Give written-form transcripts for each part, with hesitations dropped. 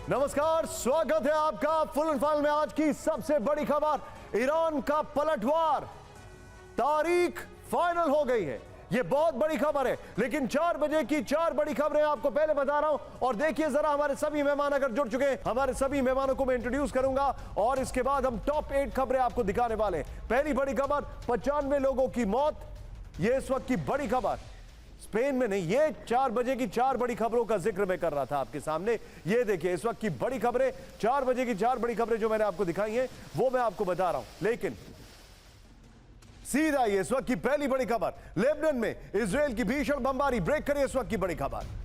नमस्कार, स्वागत है आपका फुल एंड फाइनल में। आज की सबसे बड़ी खबर, ईरान का पलटवार, तारीख फाइनल हो गई है। यह बहुत बड़ी खबर है, लेकिन 4 बजे की 4 बड़ी खबरें आपको पहले बता रहा हूं। और देखिए जरा, हमारे सभी मेहमान अगर जुड़ चुके हैं, हमारे सभी मेहमानों को मैं इंट्रोड्यूस करूंगा और इसके बाद हम टॉप 8 खबरें आपको दिखाने वाले हैं। पहली बड़ी खबर, 95 लोगों की मौत, यह इस वक्त की बड़ी खबर। स्पेन में नहीं, ये 4 बजे की 4 बड़ी खबरों का जिक्र मैं कर रहा था आपके सामने। ये देखिए इस वक्त की बड़ी खबरें, 4 बजे की 4 बड़ी खबरें जो मैंने आपको दिखाई हैं वो मैं आपको बता रहा हूं। लेकिन सीधा ये इस वक्त की पहली बड़ी खबर, लेबनान में इजराइल की भीषण बमबारी, ब्रेक करिए इस वक्त की बड़ी खबर।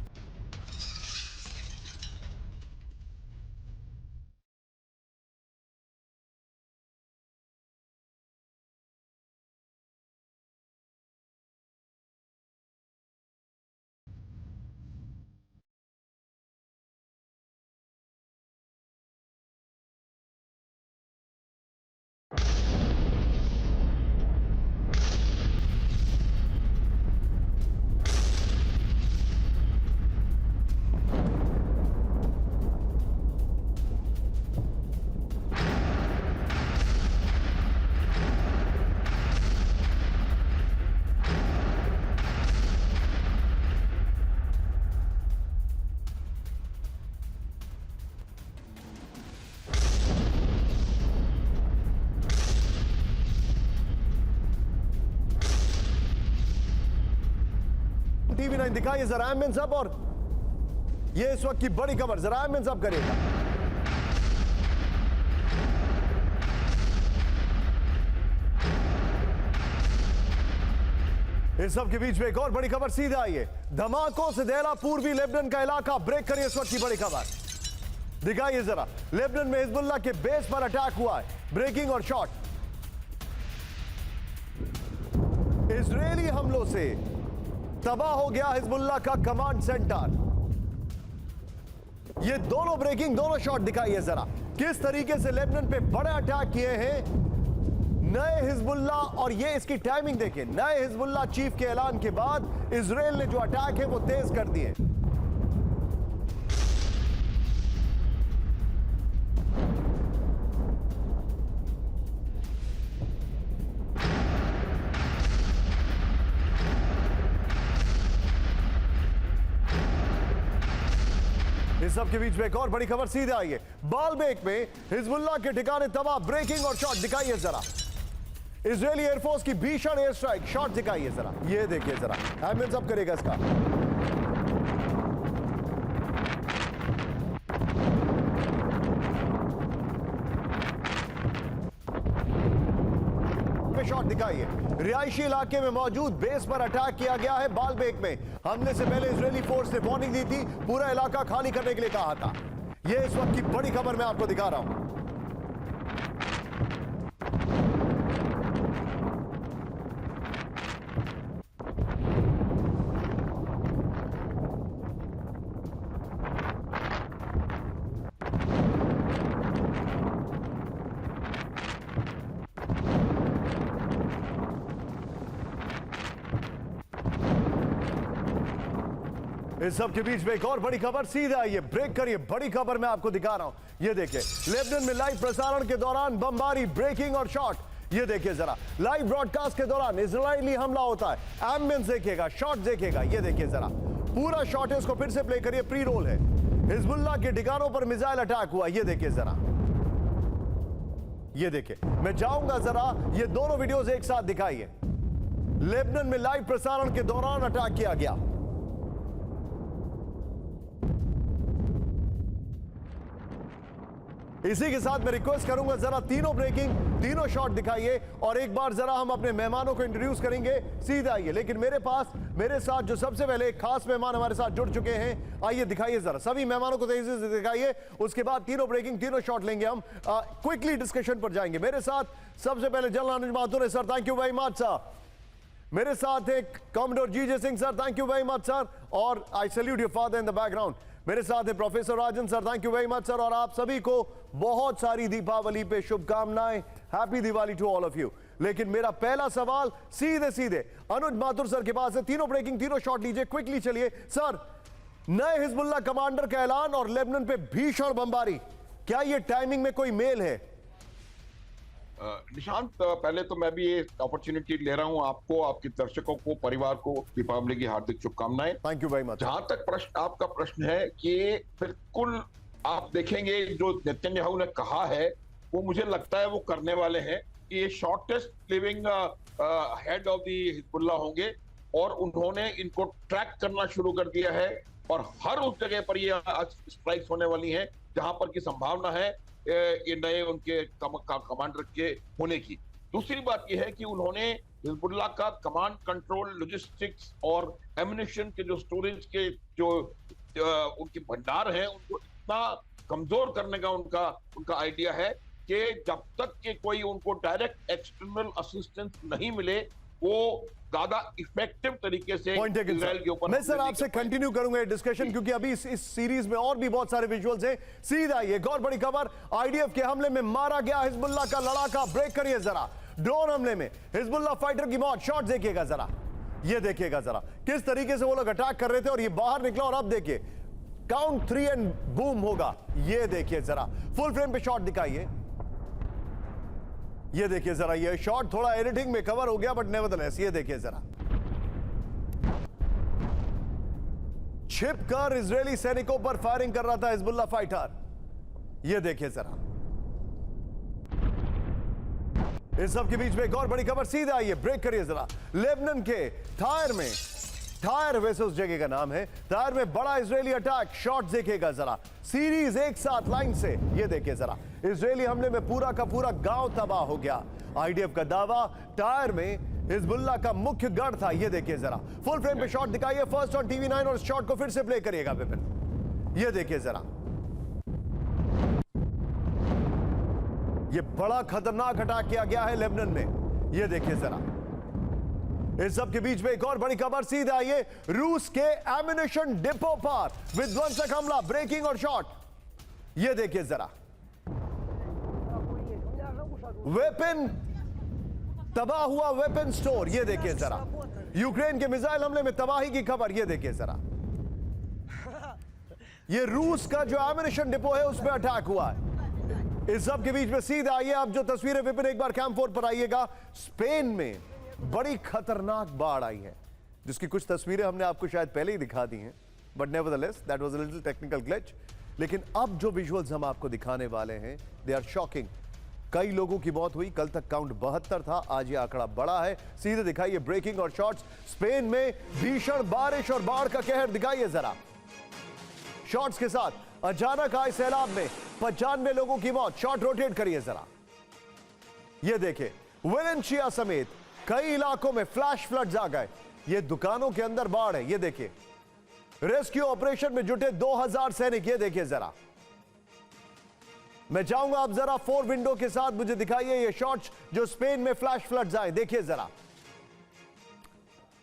टीवी 9 दिखाइए जरा एमएन साहब, और ये इस वक्त की बड़ी खबर जरा एमएन साहब करिएगा। इस सब के बीच में एक और बड़ी खबर सीधा आई है, धमाकों से दहला पूर्वी लेबनान का इलाका, ब्रेक करिए इस वक्त की बड़ी खबर। दिखाइए जरा, लेबनान में हिजबुल्लाह के बेस पर अटैक हुआ है, ब्रेकिंग और शॉट। इजरायली हमलों से तबाह हो गया हिजबुल्लाह का कमांड सेंटर। ये दोनों ब्रेकिंग, दोनों शॉट दिखाइए जरा, किस तरीके से लेबनान पे बड़े अटैक किए हैं नए हिजबुल्लाह। और ये इसकी टाइमिंग देखिए, नए हिजबुल्लाह चीफ के ऐलान के बाद इजराइल ने जो अटैक है वो तेज कर दिए। इस सब के बीच में एक और बड़ी खबर सीधे आई है, बालबेक में हिजबुल्लाह के ठिकाने तबाह, ब्रेकिंग और शॉट दिखाइए जरा। इजरायली एयरफोर्स की भीषण एयर स्ट्राइक, शॉट दिखाइए जरा, ये देखिए जरा, एमएन सब करेगा इसका। शॉट दिखाइए, रिहायशी इलाके में मौजूद बेस पर अटैक किया गया है। बालबेक में हमले से पहले इजरायली फोर्स ने वार्निंग दी थी, पूरा इलाका खाली करने के लिए कहा था। यह इस वक्त की बड़ी खबर मैं आपको दिखा रहा हूं। इस सब के बीच में एक और बड़ी खबर सीधा आई है, ब्रेक करिए, बड़ी खबर मैं आपको दिखा रहा हूं। ये देखिए, लेबनान में लाइव प्रसारण के दौरान बमबारी, ब्रेकिंग और शॉट। ये देखिए जरा, लाइव ब्रॉडकास्ट के दौरान इजरायली हमला होता है, एम्बियंस देखिएगा, शॉट देखिएगा। ये देखिए जरा, पूरा शॉट है, इसको फिर से प्ले करिए, प्री रोल है। हिजबुल्लाह के ठिकानों पर मिसाइल अटैक हुआ, ये देखिए जरा, ये देखिए। मैं चाहूंगा जरा ये दोनों वीडियोस एक साथ दिखाइए। लेबनान में लाइव प्रसारण के दौरान अटैक किया गया। इसी के साथ मैं रिक्वेस्ट करूंगा जरा तीनों ब्रेकिंग, तीनों शॉट दिखाइए, और एक बार जरा हम अपने मेहमानों को इंट्रोड्यूस करेंगे, सीधा आइए। लेकिन मेरे साथ जो सबसे पहले एक खास मेहमान हमारे साथ जुड़ चुके हैं, आइए दिखाइए जरा, सभी मेहमानों को तेजी से दिखाइए। उसके बाद तीनों ब्रेकिंग, तीनों शॉट लेंगे हम, क्विकली डिस्कशन पर जाएंगे। मेरे साथ सबसे पहले जनरल अनुज माथुर है, sir thank you very much sir. मेरे साथ है commodore G J Singh, sir thank you very much sir, और I salute your father in the background. मेरे साथ है professor Rajan, sir thank you very much sir, और आप सभी को बहुत सारी दीपावली पे शुभकामनाएं, happy Diwali to all of you. लेकिन मेरा पहला सवाल सीधे सीधे अनुज माथुर सर के पास है। तीनों ब्रेकिंग, तीनों शॉट लीजिए, क्विकली चलिए सर। नए हिजबुल्लाह कमांडर का ऐलान और लेबनान पे भीषण बमबारी, क्या यह टाइमिंग में कोई मेल है? निशांत, पहले तो मैं भी ये अपॉर्चुनिटी ले रहा हूं आपको, आपके दर्शकों को, परिवार को दीपावली की हार्दिक शुभकामनाएं। Thank you very much. जहां तक आपका प्रश्न है कि बिल्कुल आप देखेंगे जो नेतन्याहू ने कहा है वो मुझे लगता है वो करने वाले हैं कि ये shortest living head of the Hezbollah होंगे और उन्होंने इनको ट्रैक करना शुरू कर दिया है और हर उस जगह पर ये आज स्ट्राइक्स होने वाली हैं जहां पर की संभावना है ये नए उनके कमांडर के होने की। दूसरी बात यह है कि उन्होंने हिजबुल्लाह का कमांड कंट्रोल, लॉजिस्टिक्स और एम्युनिशन के जो स्टोरेज के जो उनके भंडार हैं उनको इतना कमजोर करने का उनका आइडिया है कि जब तक कि कोई उनको डायरेक्ट एक्सटर्नल असिस्टेंस नहीं मिले वो ज्यादा इफेक्टिव तरीके से इजराइल के ऊपर। मैं सर आपसे कंटिन्यू करूंगा ये डिस्कशन क्योंकि अभी इस सीरीज में और भी बहुत सारे विजुअल्स हैं। सीधा ये और बड़ी खबर, आईडीएफ के हमले में मारा गया हिजबुल्लाह का लड़ाका। ब्रेक करिए जरा, ड्रोन हमले में हिजबुल्लाह फाइटर की मौत। शॉट देखिएगा जरा, ये देखिएगा जरा किस तरीके से वो लोग अटैक कर रहे थे और ये बाहर निकला और अब देखिए काउंट 3 एंड बूम होगा। ये देखिए जरा, फुल फ्रेम पे शॉट दिखाइए। ये देखिए जरा, ये शॉट थोड़ा एडिटिंग में कवर हो गया बट नेवरदलेस ये देखिए जरा, छिपकर इजरायली सैनिकों पर फायरिंग कर रहा था हिजबुल्लाह फाइटर। ये देखिए जरा, इस सब के बीच में एक और बड़ी खबर। सीधा आइए, ब्रेक करिए जरा। लेबनान के थायर में, थायर वैसे उस जगह का नाम है, थायर में बड़ा इजरायली अटैक। शॉट देखिएगा जरा, सीरीज एक साथ लाइन से। ये देखिए जरा, इजरायली हमले में पूरा का पूरा गांव तबाह हो गया। आईडीएफ का दावा, टायर में हिजबुल्लाह का मुख्य गढ़ था। ये देखिए जरा, फुल फ्रेम पे शॉट दिखाइए फर्स्ट ऑन टीवी 9 और इस शॉट को फिर से प्ले करिएगा विपिन। ये देखिए जरा, ये बड़ा खतरनाक अटैक किया गया है लेबनान में। ये देखिए जरा, इस सब के बीच में एक और बड़ी खबर। सीधा आइए, रूस के एम्युनिशन डिपो पर विध्वंसक हमला, ब्रेकिंग और शॉट। ये देखिए जरा, वेपन तबाह हुआ, वेपन स्टोर। ये देखिए जरा, यूक्रेन के मिसाइल हमले में तबाही की खबर। ये देखिए जरा, ये रूस का जो एम्युनिशन डिपो है उस पर अटैक हुआ है। इस सब के बीच में सीधा आइए, आप जो तस्वीरें विपिन एक बार कैंप 4 पर आइएगा। स्पेन में बड़ी खतरनाक बाढ़ आई है जिसकी कुछ तस्वीरें हमने आपको शायद पहले ही दिखा दी हैं but nevertheless that was a little technical glitch. लेकिन अब जो विजुअल्स हम आपको दिखाने वाले हैं दे आर शॉकिंग। कई लोगों की मौत हुई, कल तक काउंट 72 था, आज ये आंकड़ा बढ़ा है। सीधे दिखाइए ब्रेकिंग और शॉट्स। स्पेन में भीषण बारिश और बाढ़ का कहर दिखाइए जरा शॉट्स के साथ। अचानक आए सैलाब में 95 लोगों की मौत। शॉट रोटेट करिए जरा, ये देखिए वेलेंशिया समेत कई इलाकों में फ्लैश फ्लड्स आ गए। ये दुकानों के अंदर बाढ़ है। ये देखिए, रेस्क्यू ऑपरेशन में जुटे 2000 सैनिक। ये देखिए जरा, मैं चाहूंगा आप जरा 4 विंडो के साथ मुझे दिखाइए ये शॉट्स जो स्पेन में फ्लैश फ्लड्स आए। देखिए जरा,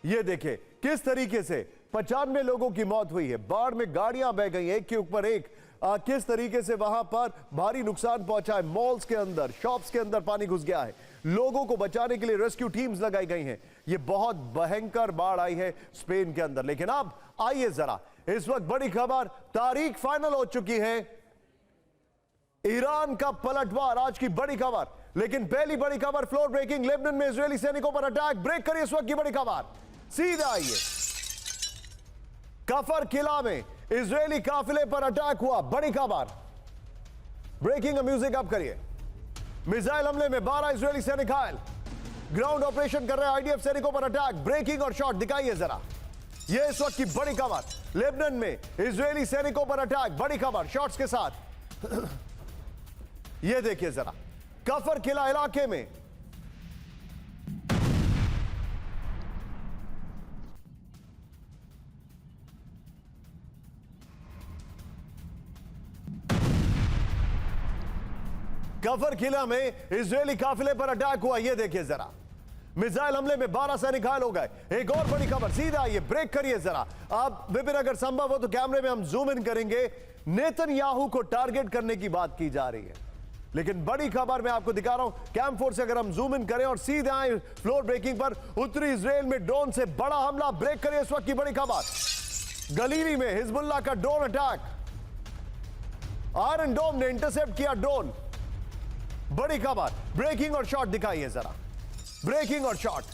ये देखिए किस तरीके से 95 लोगों की मौत हुई है। बाढ़ में गाड़ियां बह गई एक के ऊपर एक। किस तरीके से वहां पर भारी नुकसान पहुंचा है। मॉल्स के अंदर, शॉप्स के अंदर पानी घुस गया है। लोगों को बचाने के लिए रेस्क्यू टीम्स लगाई गई हैं। ये बहुत भयंकर बाढ़ आई है स्पेन के अंदर। लेकिन अब आइए जरा, इस वक्त बड़ी खबर, तारीख फाइनल हो चुकी है, ईरान का पलटवार, आज की बड़ी खबर। लेकिन पहली बड़ी खबर, फ्लोर ब्रेकिंग, लेबनान में इजरायली सैनिकों पर अटैक। ब्रेक करिए इस वक्त की बड़ी खबर। सीधा आइए, कफर किला में इजरायली काफिले पर अटैक हुआ, बड़ी खबर। ब्रेकिंग म्यूजिक अप करिए। मिसाइल हमले में 12 इजरायली सैनिक घायल। ग्राउंड ऑपरेशन कर रहे आईडीएफ सैनिकों पर अटैक। ब्रेकिंग और शॉट दिखाइए जरा, यह इस वक्त की बड़ी खबर। लेबनान में इजरायली सैनिकों पर अटैक, बड़ी खबर शॉट्स के साथ। यह देखिए जरा, कफर किला इलाके में कफर किला में इजरायली काफिले पर अटैक हुआ। यह देखिए जरा, मिसाइल हमले में 12 सैनिक घायल हो गए। एक और बड़ी खबर। सीधा ये ब्रेक करिए जरा आप विपिन, अगर संभव हो तो कैमरे में हम जूम इन करेंगे। नेतन्याहू को टारगेट करने की बात की जा रही है, लेकिन बड़ी खबर मैं आपको दिखा रहा हूं कैंप 4 से। अगर हम जूम इन करें और सीधे आए फ्लोर ब्रेकिंग पर, उत्तरी इजराइल में ड्रोन से बड़ा हमला। ब्रेक करिए इस वक्त की बड़ी खबर। गलीली में हिजबुल्लाह का ड्रोन अटैक, आयरन डोम ने इंटरसेप्ट किया ड्रोन। बड़ी खबर, ब्रेकिंग और शॉट दिखाइए जरा, ब्रेकिंग और शॉट।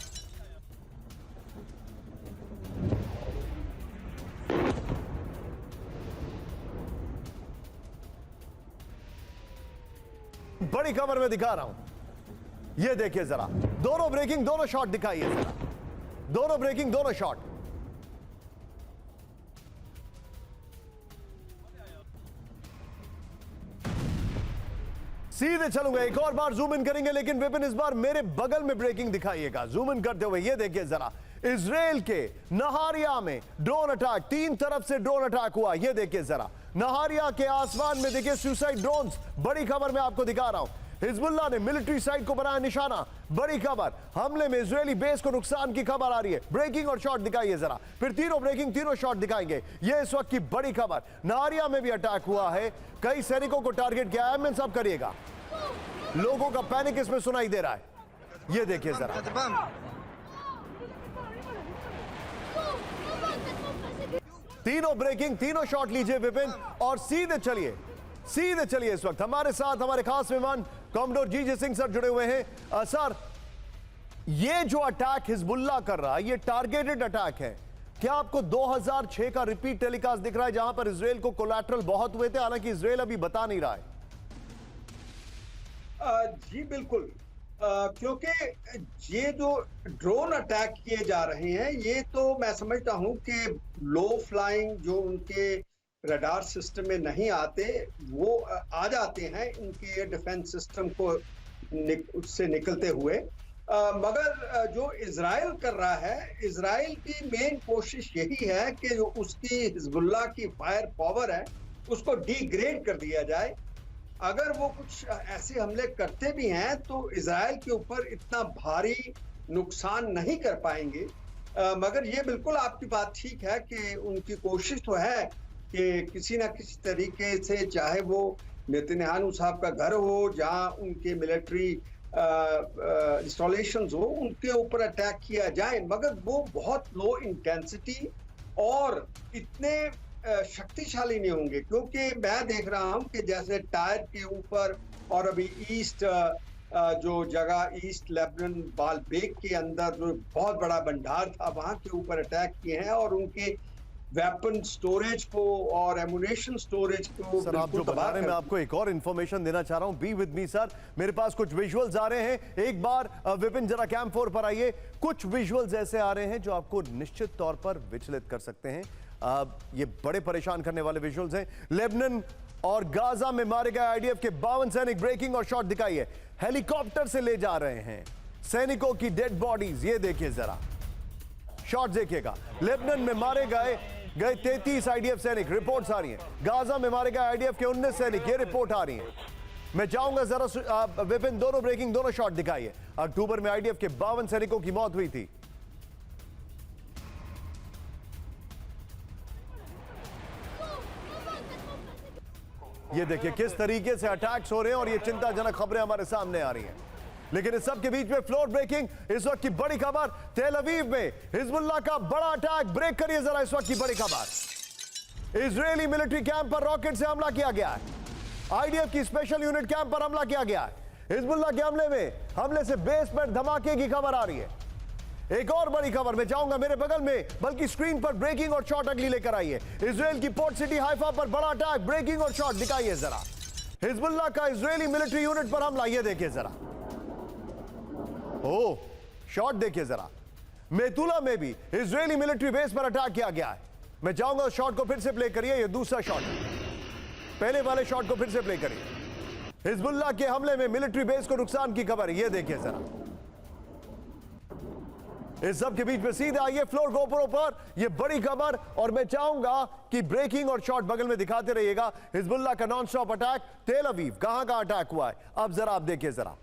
बड़ी खबर में दिखा रहा हूं, ये देखिए जरा, दोनों ब्रेकिंग दोनों शॉट दिखाइए जरा, दोनों ब्रेकिंग दोनों शॉट। सीधे चलूंगा, एक और बार जूम इन करेंगे, लेकिन विपिन इस बार मेरे बगल में ब्रेकिंग दिखाइएगा। जूम इन करते हुए ये देखिए जरा, इजराइल के नहारिया में ड्रोन अटैक, 3 तरफ से ड्रोन अटैक हुआ। ये देखिए जरा, नहारिया के आसमान में देखिए सुसाइड ड्रोन्स। बड़ी खबर मैं आपको दिखा रहा हूं, हिजबुल्लाह ने मिलिट्री साइट को बनाया निशाना। बड़ी खबर, हमले में इजरायली बेस को नुकसान की खबर आ रही है। ब्रेकिंग और शॉट दिखाइए जरा, फिर तीनों ब्रेकिंग तीनों शॉट दिखाएंगे। ये इस वक्त की बड़ी खबर, नहारिया में भी अटैक हुआ है, कई सैनिकों को टारगेट किया है। एमएन साहब करिएगा, लोगों का पैनिक इसमें सुनाई दे रहा है। ये देखिए जरा, तीनों ब्रेकिंग तीनों शॉट लीजिए विपिन, और सीधे चलिए इस वक्त हमारे साथ हमारे खास मेहमान कॉमडोर जीजे सिंह सर जुड़े हुए हैं। सर, ये जो अटैक हिजबुल्लाह कर रहा है, ये टारगेटेड अटैक है। क्या आपको 2006 का रिपीट टेलीकास्ट दिख रहा है, जहां पर इजराइल को कोलैटरल बहुत हुए थे, हालांकि इजराइल अभी बता नहीं रहा है? जी बिल्कुल, क्योंकि ये जो ड्रोन अटैक किए जा रहे हैं, ये तो मैं समझता हूं कि लो फ्लाइंग जो उनके रडार सिस्टम में नहीं आते, वो आ जाते हैं इनके डिफेंस सिस्टम को उससे निकलते हुए। मगर जो इजराइल कर रहा है, इजराइल की मेन कोशिश यही है कि जो उसकी हिजबुल्लाह की फायर पावर है उसको डिग्रेड कर दिया जाए। अगर वो कुछ ऐसे हमले करते भी हैं तो इजराइल के ऊपर इतना भारी नुकसान नहीं कर पाएंगे। मगर ये बिल्कुल आपकी बात ठीक है कि उनकी कोशिश तो है कि किसी ना किसी तरीके से, चाहे वो नेतन्याहू साहब का घर हो, जहां उनके मिलिट्री इंस्टॉलेशंस हो, उनके ऊपर अटैक किया जाए। मगर वो बहुत लो इंटेंसिटी और इतने शक्तिशाली नहीं होंगे, क्योंकि मैं देख रहा हूं कि जैसे टायर के ऊपर और अभी ईस्ट जो जगह ईस्ट लेबनान बालबेक के अंदर जो बहुत बड़ा भंडार था, वहां के ऊपर अटैक किए हैं और उनके वेपन स्टोरेज को और एमुनेशन स्टोरेज को। सर, आप जो बता रहे हैं, मैं आपको एक और इंफॉर्मेशन देना चाह रहा हूं। बी विद मी सर, मेरे पास कुछ विजुअल्स आ रहे हैं। एक बार विपिन जरा कैंप 4 पर आइए। कुछ विजुअल्स ऐसे आ रहे हैं जो आपको निश्चित तौर पर विचलित कर सकते हैं। ये बड़े परेशान करने वाले विजुअल्स हैं। लेबनान और गाजा में मारे गए आईडीएफ के 52 सैनिक, ब्रेकिंग और शॉट दिखाइए। हेलीकॉप्टर से ले जा रहे हैं सैनिकों की डेड बॉडीज। ये देखिए जरा, शॉट देखिएगा। लेबनान में मारे गए 33 आईडीएफ सैनिक, रिपोर्ट्स आ रही हैं। गाजा में मारे गए आईडीएफ के 19 सैनिक, ये रिपोर्ट आ रही है। मैं चाहूंगा जरा विपिन, दोनों ब्रेकिंग दोनों शॉट दिखाइए। अक्टूबर में आईडीएफ के 52 सैनिकों की मौत हुई थी। ये देखिए किस तरीके से अटैक्स हो रहे हैं और ये चिंताजनक खबरें हमारे सामने आ रही हैं। लेकिन इस सब के बीच में फ्लोर ब्रेकिंग, इस वक्त की बड़ी खबर, तेल अवीव में हिजबुल्लाह का बड़ा अटैक। ब्रेक करिए जरा इस वक्त की बड़ी खबर। इजरायली मिलिट्री कैंप पर रॉकेट से हमला किया गया है। आईडीएफ की स्पेशल यूनिट कैंप पर हमला किया गया है। हिजबुल्लाह के हमले से बेस पर धमाके की खबर आ रही है। एक और बड़ी खबर मैं चाहूंगा मेरे बगल में, बल्कि स्क्रीन पर ब्रेकिंग और शॉट अगली लेकर आइए। इजराइल की पोर्ट सिटी हाइफा पर बड़ा अटैक, ब्रेकिंग और शॉट दिखाइए जरा। हिजबुल्लाह का इजरायली मिलिट्री यूनिट पर हमला, ये देखिए जरा। ओ, शॉट देखिए जरा। मेतुला में भी इजरायली मिलिट्री बेस पर अटैक किया गया है। मैं चाहूंगा उस शॉट को फिर से प्ले करिए। ये दूसरा शॉट है, पहले वाले शॉट को फिर से प्ले करिए। हिजबुल्लाह के हमले में मिलिट्री बेस को नुकसान की खबर है, ये देखिए जरा। इस सब के बीच में सीधे आइए फ्लोर गोपुरों पर, यह बड़ी खबर, और मैं चाहूंगा कि ब्रेकिंग और शॉट बगल में दिखाते रहिएगा। हिजबुल्लाह का नॉन स्टॉप अटैक, तेल अवीव, कहां अटैक हुआ है अब जरा आप देखिए जरा।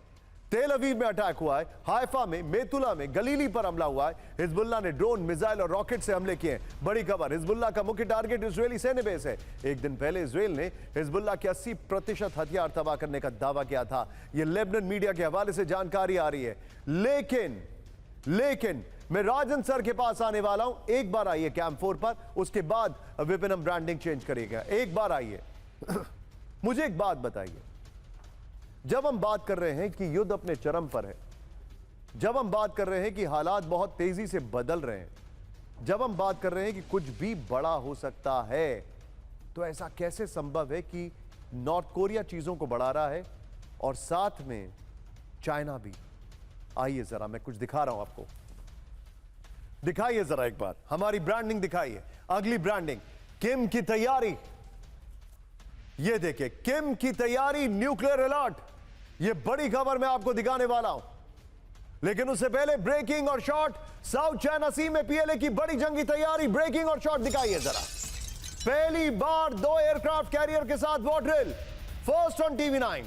तेल अवीव में अटैक हुआ है, हाइफा में, मेतुला में, गलीली पर हमला हुआ है। हिजबुल्लाह ने ड्रोन, मिसाइल और रॉकेट से हमले किए। बड़ी खबर, हिजबुल्लाह का मुख्य टारगेट इजरायली सैन्य बेस है। एक दिन पहले इजरायल ने हिजबुल्लाह के 80% हथियार तबाह करने का दावा किया था। यह लेबनान मीडिया के हवाले से जानकारी आ रही है। लेकिन मैं राजन सर के पास आने वाला हूं। एक बार आइए कैंप 4 पर, उसके बाद विपिन हम ब्रांडिंग चेंज करेगा। एक बार आइए। मुझे एक बात बताइए, जब हम बात कर रहे हैं कि युद्ध अपने चरम पर है, जब हम बात कर रहे हैं कि हालात बहुत तेजी से बदल रहे हैं, जब हम बात कर रहे हैं कि कुछ भी बड़ा हो सकता है, तो ऐसा कैसे संभव है कि नॉर्थ कोरिया चीजों को बढ़ा रहा है और साथ में चाइना भी? आइए जरा, मैं कुछ दिखा रहा हूं आपको। दिखाइए जरा एक बार, हमारी ब्रांडिंग दिखाइए। अगली ब्रांडिंग, किम की तैयारी। ये देखिए, किम की तैयारी, न्यूक्लियर अलर्ट। ये बड़ी खबर मैं आपको दिखाने वाला हूं, लेकिन उससे पहले ब्रेकिंग और शॉट। साउथ चाइना सी में पीएलए की बड़ी जंगी तैयारी। ब्रेकिंग और शॉट दिखाइए जरा। पहली बार 2 एयरक्राफ्ट कैरियर के साथ war drill, first on TV9,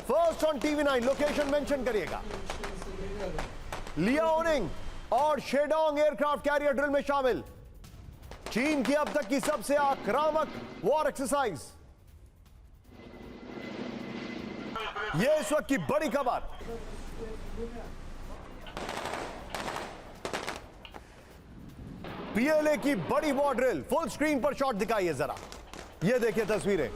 first on TV9. Location mention करिएगा। लियाओनिंग और शेडोंग एयरक्राफ्ट कैरियर ड्रिल में शामिल। चीन की अब तक की सबसे आक्रामक वॉर एक्सरसाइज। यह इस वक्त की बड़ी खबर। पीएलए की बड़ी वॉर ड्रिल, फुल स्क्रीन पर शॉट दिखाइए जरा। ये देखिए तस्वीरें।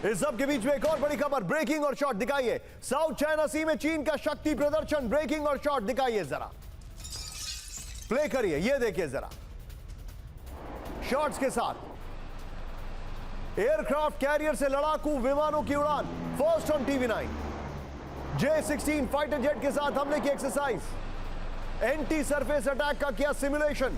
इस सब के बीच में एक और बड़ी खबर, ब्रेकिंग और शॉट दिखाइए। साउथ चाइना सी में चीन का शक्ति प्रदर्शन, ब्रेकिंग और शॉट दिखाइए जरा। प्ले करिए, ये देखिए जरा शॉट्स के साथ। एयरक्राफ्ट कैरियर से लड़ाकू विमानों की उड़ान, first on TV9. J-16 fighter jet के साथ हमले की एक्सरसाइज। एंटी सरफेस अटैक का किया सिमुलेशन।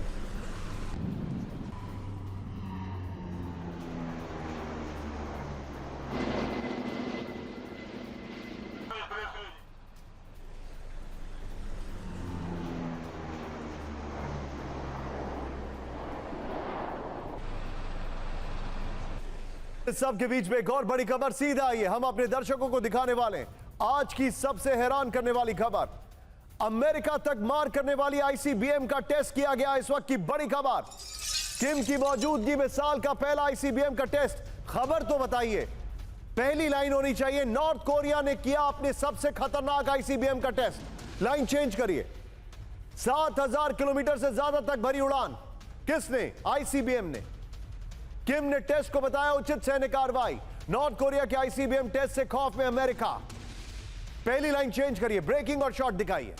इस सब के बीच में एक और बड़ी खबर सीधा आई है, हम अपने दर्शकों को दिखाने वाले हैं। आज की सबसे हैरान करने वाली खबर, अमेरिका तक मार करने वाली आईसीबीएम का टेस्ट किया गया। इस वक्त की बड़ी खबर, किम की मौजूदगी में साल का पहला आईसीबीएम का टेस्ट। खबर तो बताइए, पहली लाइन होनी चाहिए, नॉर्थ कोरिया ने किया अपने सबसे खतरनाक आईसीबीएम का टेस्ट। लाइन चेंज करिए। 7000 किलोमीटर से ज्यादा तक भरी उड़ान। किसने? आईसीबीएम ने। किम ने टेस्ट को बताया उचित सैन्य कार्रवाई। नॉर्थ कोरिया के आईसीबीएम टेस्ट से खौफ में अमेरिका। पहली लाइन चेंज करिए, ब्रेकिंग और शॉट दिखाइए।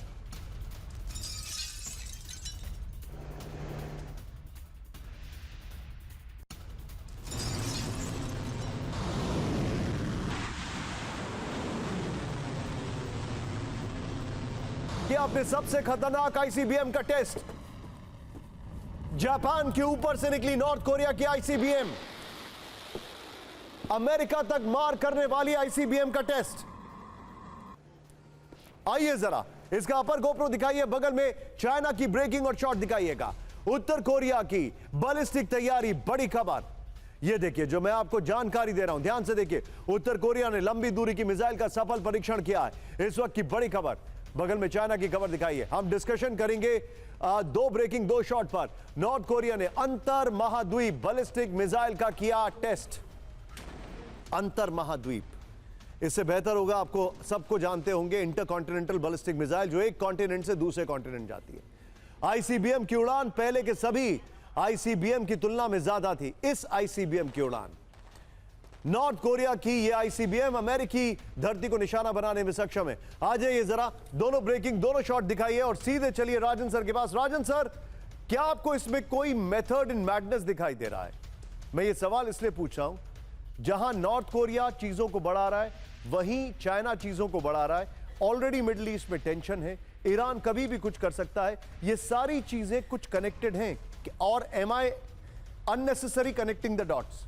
किया अपने सबसे खतरनाक आईसीबीएम का टेस्ट। जापान के ऊपर से निकली नॉर्थ कोरिया की आईसीबीएम, अमेरिका तक मार करने वाली आईसीबीएम का टेस्ट। आइए जरा इसका अपर गोप्रो दिखाइए, बगल में चाइना की ब्रेकिंग और शॉट दिखाइएगा। उत्तर कोरिया की बैलिस्टिक तैयारी, बड़ी खबर। यह देखिए, जो मैं आपको जानकारी दे रहा हूं, ध्यान से देखिए। उत्तर कोरिया ने लंबी दूरी की मिसाइल का सफल परीक्षण किया है। इस वक्त की बड़ी खबर, बगल में चाइना की खबर दिखाइए। हम डिस्कशन करेंगे 2 ब्रेकिंग 2 शॉट पर। नॉर्थ कोरिया ने अंतर महाद्वीप बैलिस्टिक मिसाइल का किया टेस्ट। अंतर महाद्वीप, इससे बेहतर होगा, आपको सबको जानते होंगे, इंटरकॉन्टिनेंटल बैलिस्टिक मिसाइल, जो एक कॉन्टिनेंट से दूसरे कॉन्टिनेंट जाती है। आईसीबीएम की उड़ान पहले के सभी आईसीबीएम की तुलना में ज्यादा थी। इस आईसीबीएम की उड़ान, नॉर्थ कोरिया की ये आईसीबीएम अमेरिकी धरती को निशाना बनाने में सक्षम है। आ जाइए जरा, दोनों ब्रेकिंग, दोनों शॉट दिखाइए और सीधे चलिए राजन सर के पास। राजन सर, क्या आपको इसमें कोई मेथड इन मैडनेस दिखाई दे रहा है? मैं ये सवाल इसलिए पूछ रहा हूं, जहां नॉर्थ कोरिया चीजों को बढ़ा रहा है, वहीं चाइना चीजों को बढ़ा रहा है। ऑलरेडी मिडिल ईस्ट में टेंशन है, ईरान कभी भी कुछ कर सकता है। ये सारी चीजें कुछ कनेक्टेड हैं और am I unnecessary connecting the dots?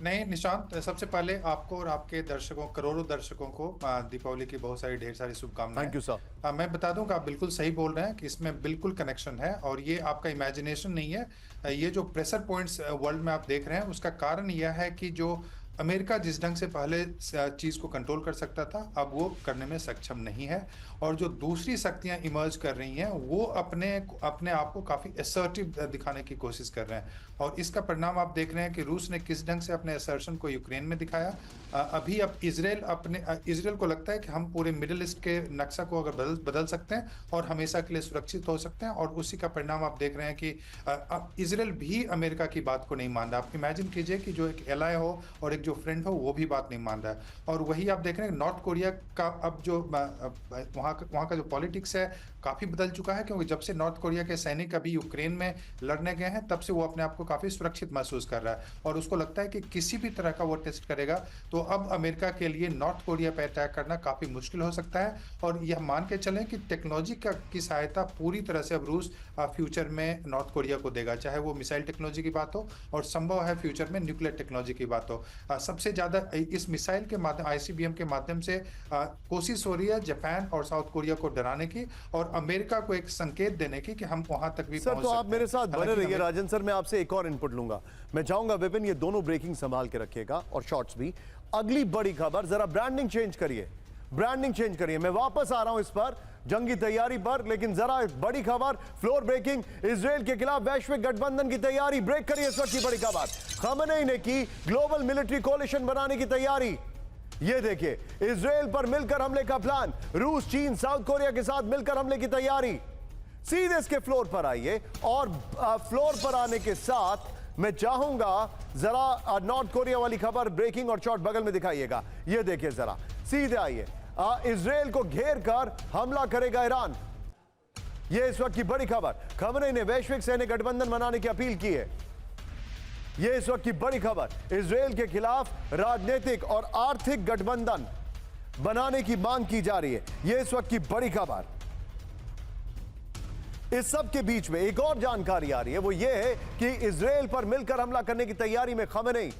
नहीं निशांत, सबसे पहले आपको और आपके दर्शकों, करोड़ों दर्शकों को दीपावली की बहुत सारी ढेर सारी शुभकामनाएं। Thank you sir. मैं बता दूं कि आप बिल्कुल सही बोल रहे हैं कि इसमें बिल्कुल कनेक्शन है और ये आपका इमेजिनेशन नहीं है। ये जो प्रेशर पॉइंट्स वर्ल्ड में आप देख रहे हैं, उसका कारण यह है कि जो अमेरिका जिस ढंग से पहले चीज को कंट्रोल कर सकता था, अब वो करने में सक्षम नहीं है। और जो दूसरी शक्तियां इमर्ज कर रही हैं वो अपने आप को काफी असर्टिव दिखाने की कोशिश कर रहे हैं, और इसका परिणाम आप देख रहे हैं कि रूस ने किस ढंग से अपने असर्शन को यूक्रेन में दिखाया। अभी अब इजराइल को लगता है कि हम पूरे मिडिल ईस्ट के नक्शा को अगर बदल सकते हैं और हमेशा के लिए सुरक्षित हो सकते हैं, और उसी का परिणाम आप देख रहे हैं कि अब इजराइल भी अमेरिका की बात को नहीं मान रहा। आप इमेजिन कीजिए कि जो एक एलाय हो और एक जो फ्रेंड हो वो भी बात नहीं मान रहा है। और वही आप देख रहे हैं नॉर्थ कोरिया का अब जो वहाँ का जो पॉलिटिक्स है काफी बदल चुका है, क्योंकि जब से नॉर्थ कोरिया के सैनिक अभी यूक्रेन में लड़ने गए हैं तब से वो अपने आप को काफी सुरक्षित महसूस कर रहा है, और उसको लगता है कि किसी भी तरह का वो टेस्ट करेगा तो अब अमेरिका के लिए नॉर्थ कोरिया पर अटैक करना काफी मुश्किल हो सकता है। और यह मान के चलें कि टेक्नोलॉजी की सहायता पूरी तरह से अब रूस फ्यूचर में नॉर्थ कोरिया को देगा, चाहे वो मिसाइल टेक्नोलॉजी की बात हो और संभव है फ्यूचर में न्यूक्लियर टेक्नोलॉजी की बात हो। सबसे ज्यादा इस मिसाइल के माध्यम ICBM के माध्यम से कोशिश हो रही है जापान और साउथ कोरिया को डराने की और अमेरिका को एक संकेत देने की कि हम वहां तक भी सर पहुंच तो सकते आप मेरे साथ हैं। बने रहिए राजन सर, मैं आपसे एक और इनपुट लूंगा। मैं चाहूंगा विपिन ये दोनों ब्रेकिंग संभाल के रखिएगा और शॉर्ट्स भी। अगली बड़ी खबर, जरा ब्रांडिंग चेंज करिए, ब्रांडिंग चेंज करिए। मैं वापस आ रहा हूं इस पर जंगी तैयारी पर, लेकिन जरा बड़ी खबर, फ्लोर ब्रेकिंग, इजराइल के खिलाफ वैश्विक गठबंधन की तैयारी। ब्रेक करिए इस वक्त की बड़ी खबर। खamenei ने की ग्लोबल मिलिट्री कोalition बनाने की तैयारी। ये देखिए इजराइल पर मिलकर हमले का प्लान, रूस, चीन, साउथ कोरिया के साथ मिलकर हमले की तैयारी। सीधे इसके फ्लोर पर आइए, और फ्लोर पर आने के साथ मैं चाहूंगा जरा नॉर्थ कोरिया वाली खबर ब्रेकिंग और शॉट बगल में दिखाइएगा। ये देखिए जरा, सीधे आइए। इजराइल को घेर कर हमला करेगा ईरान, यह इस वक्त की बड़ी खबर। खamenei ने वैश्विक सैन्य गठबंधन बनाने की अपील की है। यह इस वक्त की बड़ी खबर, इजराइल के खिलाफ राजनीतिक और आर्थिक गठबंधन बनाने की मांग की जा रही है। यह इस वक्त की बड़ी खबर। इस सब के बीच में एक और जानकारी आ रही है, वो ये है कि इजराइल पर मिलकर हमला करने की तैयारी में खamenei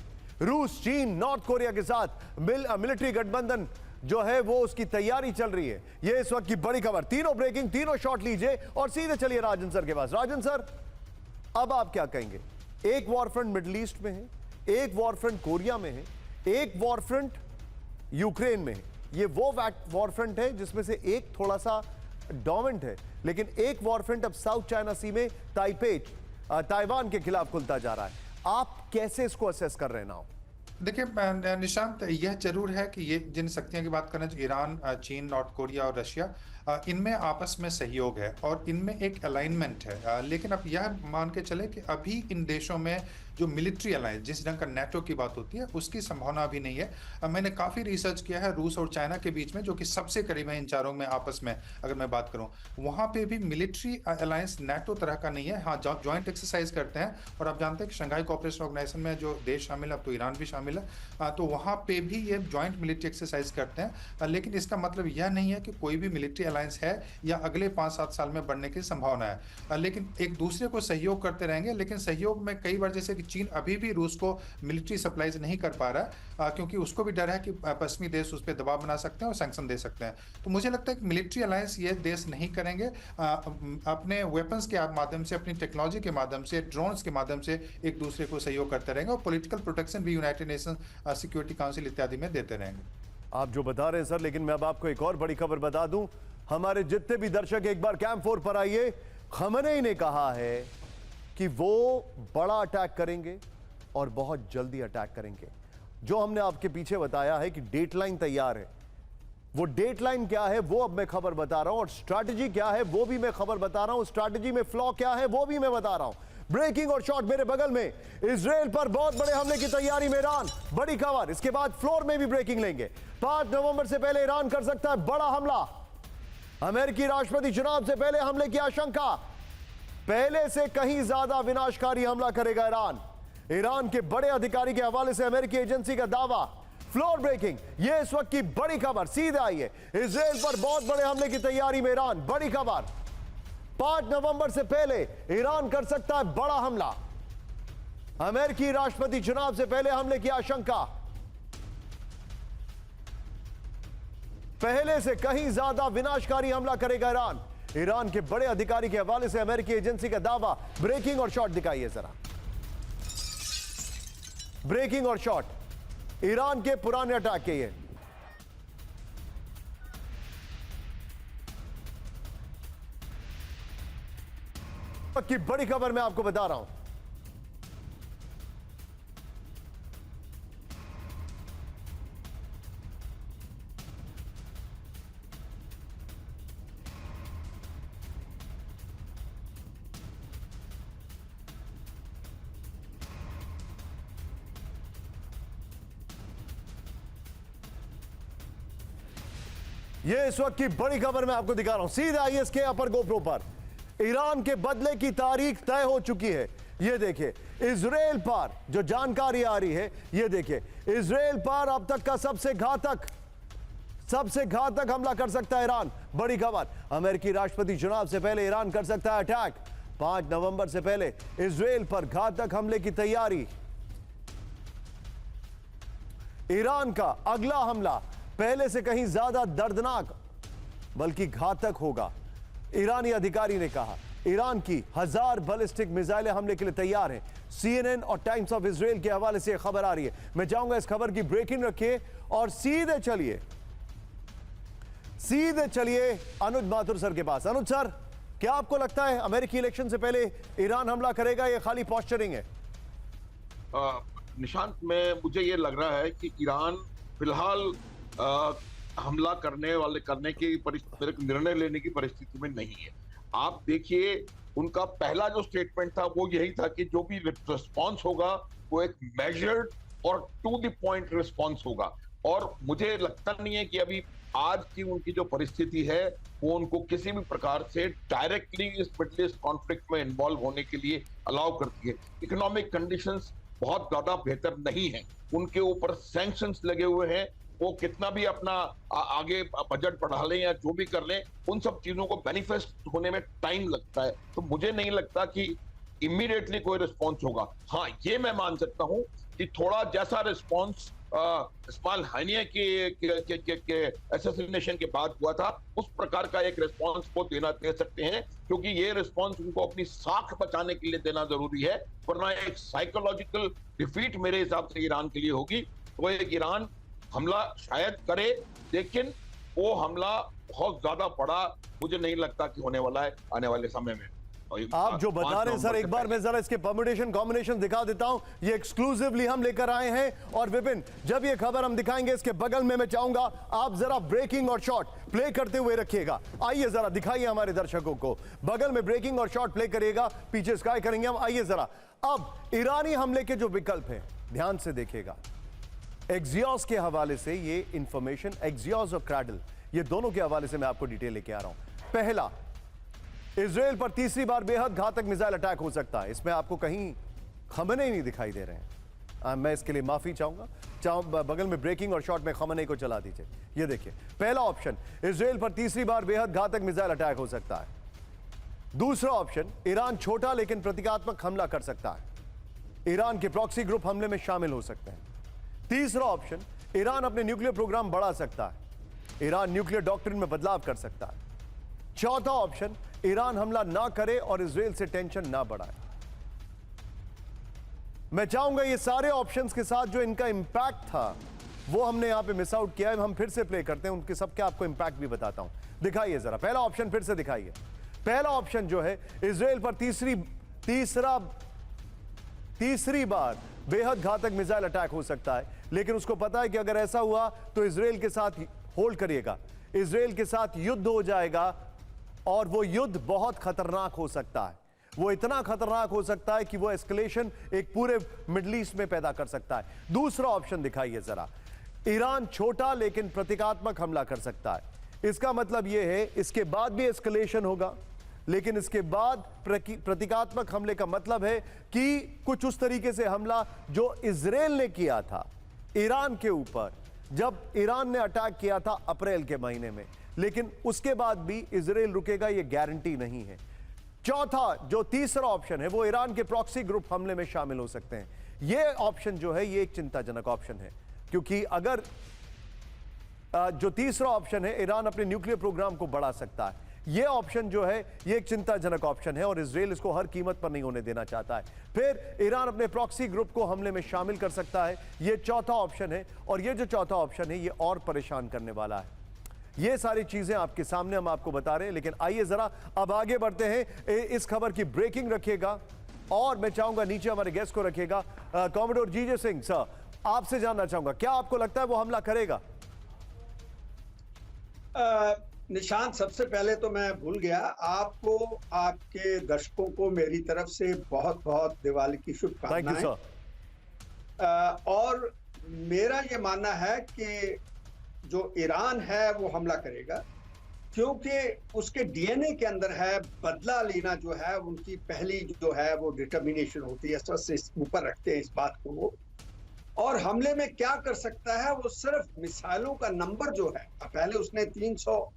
रूस, चीन, नॉर्थ कोरिया के साथ मिलिट्री गठबंधन जो है वो उसकी तैयारी चल रही है। ये इस वक्त की बड़ी खबर। तीनों ब्रेकिंग, तीनों शॉट लीजिए और सीधे चलिए राजन सर के पास। राजन सर, अब आप क्या कहेंगे? एक वॉर फ्रंट मिडिल ईस्ट में है, एक वॉर फ्रंट कोरिया में है, एक वॉर फ्रंट यूक्रेन में है। ये वो वॉर फ्रंट है जिसमें से एक थोड़ा सा डोमिनेंट है, लेकिन एक वॉर फ्रंट अब साउथ चाइना सी में ताइवान के खिलाफ खुलता जा रहा है। आप कैसे इसको असेस कर रहे हैं नाउ? देखिए निशांत, यह जरूर है कि ये जिन शक्तियों की बात करें, ईरान, चीन, नॉर्थ कोरिया और रशिया, इनमें आपस में सहयोग है और इनमें एक अलाइनमेंट है। लेकिन अब यह मान के चले कि अभी इन देशों में जो मिलिट्री अलायंस, जिस ढंग का नेटो की बात होती है, उसकी संभावना अभी नहीं है। मैंने काफ़ी रिसर्च किया है रूस और चाइना के बीच में, जो कि सबसे करीब है इन चारों में आपस में। अगर मैं बात करूं, वहाँ पे भी मिलिट्री अलायंस नेटो तरह का नहीं है। हाँ, जॉइंट एक्सरसाइज करते हैं, और आप जानते हैं कि शंघाई कोऑपरेशन ऑर्गेनाइजेशन में जो देश शामिल है, अब तो ईरान भी शामिल है, तो वहाँ पे भी ये जॉइंट मिलिट्री एक्सरसाइज करते हैं। लेकिन इसका मतलब यह नहीं है कि कोई भी मिलिट्री अलायंस है या अगले 5-7 साल में बढ़ने की संभावना है। लेकिन एक दूसरे को सहयोग करते रहेंगे। लेकिन सहयोग में कई बार, जैसे कि चीन अभी भी रूस को मिलिट्री सप्लाईज नहीं कर पा रहा है, क्योंकि उसको भी डर है कि पश्चिमी देश उस पर दबाव बना सकते हैं और सैंक्शन दे सकते हैं। तो मुझे लगता है कि मिलिट्री अलायंस ये देश नहीं करेंगे। अपने वेपन्स के माध्यम से, अपनी टेक्नोलॉजी के माध्यम से, ड्रोन्स के माध्यम से एक दूसरे को सहयोग करते रहेंगे, और पॉलिटिकल प्रोटेक्शन भी यूनाइटेड नेशन सिक्योरिटी काउंसिल इत्यादि में देते रहेंगे। आप जो बता रहे हैं सर, लेकिन मैं अब आपको एक और बड़ी खबर बता दूं। हमारे जितने भी दर्शक एक बार कैंप 4 पर आइए। खamenei ने कहा है कि वो बड़ा अटैक करेंगे और बहुत जल्दी अटैक करेंगे। जो हमने आपके पीछे बताया है कि डेटलाइन तैयार है, वो डेटलाइन क्या है वो अब मैं खबर बता रहा हूं, और स्ट्रैटेजी क्या है वो भी मैं खबर बता रहा हूं। स्ट्रैटेजी में फ्लॉ क्या है वो भी मैं बता रहा हूं। ब्रेकिंग और शॉट मेरे बगल में, इजराइल पर बहुत बड़े हमले की तैयारी में ईरान, बड़ी खबर। इसके बाद फ्लोर में भी ब्रेकिंग लेंगे। 5 नवंबर से पहले ईरान कर सकता है बड़ा हमला। अमेरिकी राष्ट्रपति चुनाव से पहले हमले की आशंका। पहले से कहीं ज्यादा विनाशकारी हमला करेगा ईरान। ईरान के बड़े अधिकारी के हवाले से अमेरिकी एजेंसी का दावा। फ्लोर ब्रेकिंग, यह इस वक्त की बड़ी खबर। सीधे आइए, इजराइल पर बहुत बड़े हमले की तैयारी में ईरान, बड़ी खबर। 5 नवंबर से पहले ईरान कर सकता है बड़ा हमला। अमेरिकी राष्ट्रपति चुनाव से पहले हमले की आशंका। पहले से कहीं ज्यादा विनाशकारी हमला करेगा ईरान। ईरान के बड़े अधिकारी के हवाले से अमेरिकी एजेंसी का दावा। ब्रेकिंग और शॉट दिखाइए जरा, ब्रेकिंग और शॉट। ईरान के पुराने अटैक के ये की बड़ी खबर मैं आपको बता रहा हूं। ये इस वक्त की बड़ी खबर मैं आपको दिखा रहा हूं सीधा आईएस के अपर गोप्रो पर। ईरान के बदले की तारीख तय हो चुकी है। ये देखिए इजराइल पर जो जानकारी आ रही है, ये देखिए इजराइल पर अब तक का सबसे घातक हमला कर सकता है ईरान। बड़ी खबर, अमेरिकी राष्ट्रपति चुनाव से पहले ईरान कर सकता है अटैक। 5 नवंबर से पहले इजराइल पर घातक हमले की तैयारी। ईरान का अगला हमला पहले से कहीं ज्यादा दर्दनाक बल्कि घातक होगा। ईरानी अधिकारी ने कहा ईरान की 1000 बैलिस्टिक मिसाइलें हमले के लिए तैयार हैं। CNN और टाइम्स ऑफ इजराइल के हवाले से खबर आ रही है। मैं चाहूंगा इस खबर की ब्रेकिंग रखिए और सीधे चलिए अनुज माथुर सर के पास। अनुज सर, क्या आपको लगता है अमेरिकी इलेक्शन से पहले ईरान हमला करेगा या खाली पॉस्चरिंग है? निशांत, मुझे ये लग रहा है कि ईरान फिलहाल हमला करने की निर्णय लेने की परिस्थिति में नहीं है। आप देखिए उनका पहला जो स्टेटमेंट था वो यही था कि जो भी रिस्पॉन्स होगा वो एक मेजर्ड और टू द पॉइंट रिस्पॉन्स होगा। और मुझे लगता नहीं है कि अभी आज की उनकी जो परिस्थिति है वो उनको किसी भी प्रकार से डायरेक्टली इस मिडल ईस्ट कॉन्फ्लिक्ट में इन्वॉल्व होने के लिए अलाउ करती है। इकोनॉमिक कंडीशंस बहुत ज्यादा बेहतर नहीं है, उनके ऊपर सैंक्शंस लगे हुए हैं। वो कितना भी अपना आगे बजट बढ़ा लें या जो भी कर लें, उन सब चीजों को मैनिफेस्ट होने में टाइम लगता है। तो मुझे नहीं लगता कि इमीडिएटली कोई रिस्पॉन्स होगा। हाँ, ये मैं मान सकता हूं कि थोड़ा जैसा रिस्पॉन्स इस्माइल हानिया के असैसिनेशन के बाद हुआ था, उस प्रकार का एक रिस्पॉन्स वो दे सकते हैं, क्योंकि ये रिस्पॉन्स उनको अपनी साख बचाने के लिए देना जरूरी है। वरना एक साइकोलॉजिकल डिफीट मेरे हिसाब से ईरान के लिए होगी। तो एक ईरान हमला शायद करे, लेकिन वो हमला बहुत ज्यादा बड़ा मुझे नहीं लगता कि होने वाला है आने वाले समय में। आप जो बता रहे हैं सर, एक बार मैं जरा इसके परम्यूटेशन कॉम्बिनेशन दिखा देता हूं। ये एक्सक्लूसिवली हम लेकर आए हैं। और विपिन, जब ये खबर हम दिखाएंगे इसके बगल में मैं चाहूंगा आप जरा ब्रेकिंग और शॉट प्ले करते हुए रखिएगा। आइए जरा दिखाइए हमारे दर्शकों को, बगल में ब्रेकिंग और शॉट प्ले करिएगा, पीछे स्काई करेंगे हम। आइए जरा, अब ईरानी हमले के जो विकल्प हैं ध्यान से देखिएगा। एक्सियोस के हवाले से ये इंफॉर्मेशन, एक्सियोस और क्रैडल, ये दोनों के हवाले से मैं आपको डिटेल लेके आ रहा हूं। पहला, इजराइल पर तीसरी बार बेहद घातक मिसाइल अटैक हो सकता है। इसमें आपको कहीं खमने नहीं दिखाई दे रहे हैं, मैं इसके लिए माफी चाहूंगा। बगल में ब्रेकिंग और शॉट में खमने को चला दीजिए। ये देखिए, पहला ऑप्शन इजराइल पर तीसरी बार बेहद घातक मिसाइल अटैक हो सकता है। दूसरा ऑप्शन, ईरान छोटा लेकिन प्रतीकात्मक हमला कर सकता है। ईरान के प्रॉक्सी ग्रुप हमले में शामिल हो सकते हैं। तीसरा ऑप्शन, ईरान अपने न्यूक्लियर प्रोग्राम बढ़ा सकता है। ईरान न्यूक्लियर डॉक्ट्रिन में बदलाव कर सकता है। चौथा ऑप्शन, ईरान हमला ना करे और इजराइल से टेंशन ना बढ़ाए। मैं चाहूंगा ये सारे ऑप्शंस के साथ जो इनका इंपैक्ट था वो हमने यहां पे मिस आउट किया है। हम फिर से प्ले करते हैं, उनके सबके आपको इंपैक्ट भी बताता हूं। दिखाइए जरा पहला ऑप्शन, फिर से दिखाइए। पहला ऑप्शन जो है, इजराइल पर तीसरी बार बेहद घातक मिसाइल अटैक हो सकता है, लेकिन उसको पता है कि अगर ऐसा हुआ तो इजराइल के साथ होल्ड करिएगा, इजराइल के साथ युद्ध हो जाएगा और वो युद्ध बहुत खतरनाक हो सकता है। वो इतना खतरनाक हो सकता है कि वो एस्केलेशन एक पूरे मिडिल ईस्ट में पैदा कर सकता है। दूसरा ऑप्शन दिखाइए जरा, ईरान छोटा लेकिन प्रतीकात्मक हमला कर सकता है। इसका मतलब यह है इसके बाद भी एस्केलेशन होगा, लेकिन इसके बाद प्रतीकात्मक हमले का मतलब है कि कुछ उस तरीके से हमला जो इजराइल ने किया था ईरान के ऊपर, जब ईरान ने अटैक किया था अप्रैल के महीने में, लेकिन उसके बाद भी इजराइल रुकेगा ये गारंटी नहीं है। चौथा जो तीसरा ऑप्शन है वो ईरान के प्रॉक्सी ग्रुप हमले में शामिल हो सकते हैं। ये ऑप्शन जो है ये एक चिंताजनक ऑप्शन है, क्योंकि अगर जो तीसरा ऑप्शन है ईरान अपने न्यूक्लियर प्रोग्राम को बढ़ा सकता है। ये ऑप्शन जो है ये एक चिंताजनक ऑप्शन है और इजराइल इसको हर कीमत पर नहीं होने देना चाहता है। फिर ईरान अपने प्रॉक्सी ग्रुप को हमले में शामिल कर सकता है, ये चौथा ऑप्शन है। और ये जो चौथा ऑप्शन है ये और परेशान करने वाला है। ये सारी चीजें आपके सामने हम आपको बता रहे हैं, लेकिन आइए जरा अब आगे बढ़ते हैं। इस खबर की ब्रेकिंग रखिएगा और मैं चाहूंगा नीचे हमारे गेस्ट को रखिएगा। कॉमोडोर जीजे सिंह सर, आपसे जानना चाहूंगा क्या आपको लगता है वो हमला करेगा? निशांत, सबसे पहले तो मैं भूल गया, आपको आपके दर्शकों को मेरी तरफ से बहुत बहुत दिवाली की शुभकामनाएं। और मेरा ये मानना है कि जो ईरान है वो हमला करेगा, क्योंकि उसके डीएनए के अंदर है बदला लेना। जो है उनकी पहली जो है वो डिटर्मिनेशन होती है, सबसे ऊपर रखते हैं इस बात को वो। और हमले में क्या कर सकता है वो सिर्फ मिसाइलों का नंबर जो है, पहले उसने 300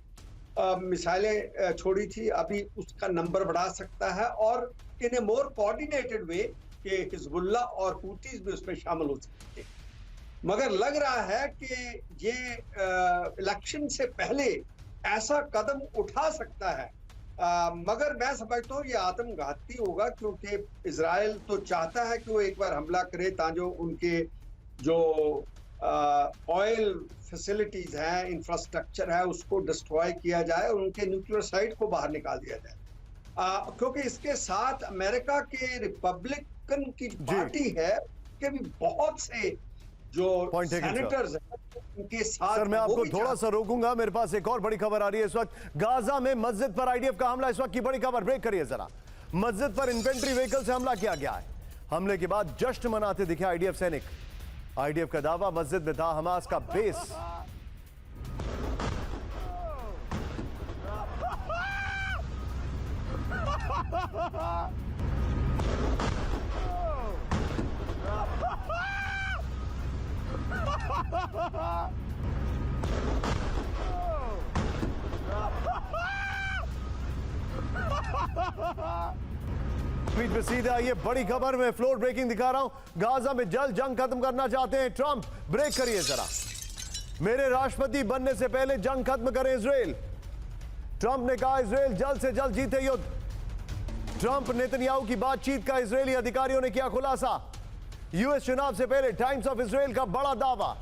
मिसाइलें छोड़ी थी, अभी उसका नंबर बढ़ा सकता है और इन ए मोर कोऑर्डिनेटेड वे कि हिजबुल्ला और हूतीज भी उसमें शामिल हो सकते हैं। मगर लग रहा है कि ये इलेक्शन से पहले ऐसा कदम उठा सकता है, मगर मैं समझता हूँ ये आत्मघाती होगा, क्योंकि इजराइल तो चाहता है कि वो एक बार हमला करे ताकि उनके जो ऑयल फैसिलिटीज हैं, इंफ्रास्ट्रक्चर है, उसको डिस्ट्रॉय किया जाए और उनके न्यूक्लियर साइट को बाहर निकाल दिया जाए। क्योंकि इसके साथ अमेरिका के रिपब्लिकन की पार्टी है के भी बहुत से जो सेनेटर्स हैं उनके साथ। सर मैं आपको थोड़ा सा रोकूंगा, मेरे पास एक और बड़ी खबर आ रही है इस वक्त। गाजा में मस्जिद पर आईडीएफ का हमला, इस वक्त की बड़ी खबर, ब्रेक करिए जरा। मस्जिद पर इन्फेंट्री व्हीकल से हमला किया गया है। हमले के बाद जश्न मनाते दिखे आईडीएफ सैनिक। आईडीएफ का दावा मस्जिद में था हमास का बेस। बीच में सीधे आइए, बड़ी खबर में फ्लोर ब्रेकिंग दिखा रहा हूं। गाजा में जल्द जंग खत्म करना चाहते हैं ट्रंप, ब्रेक करिए जरा। मेरे राष्ट्रपति बनने से पहले जंग खत्म करें इजराइल। ट्रंप ने कहा इजराइल जल्द से जल्द जीते युद्ध। ट्रंप नेतन्याहू की बातचीत का इजरायली अधिकारियों ने किया खुलासा। यूएस चुनाव से पहले टाइम्स ऑफ इजराइल का बड़ा दावा।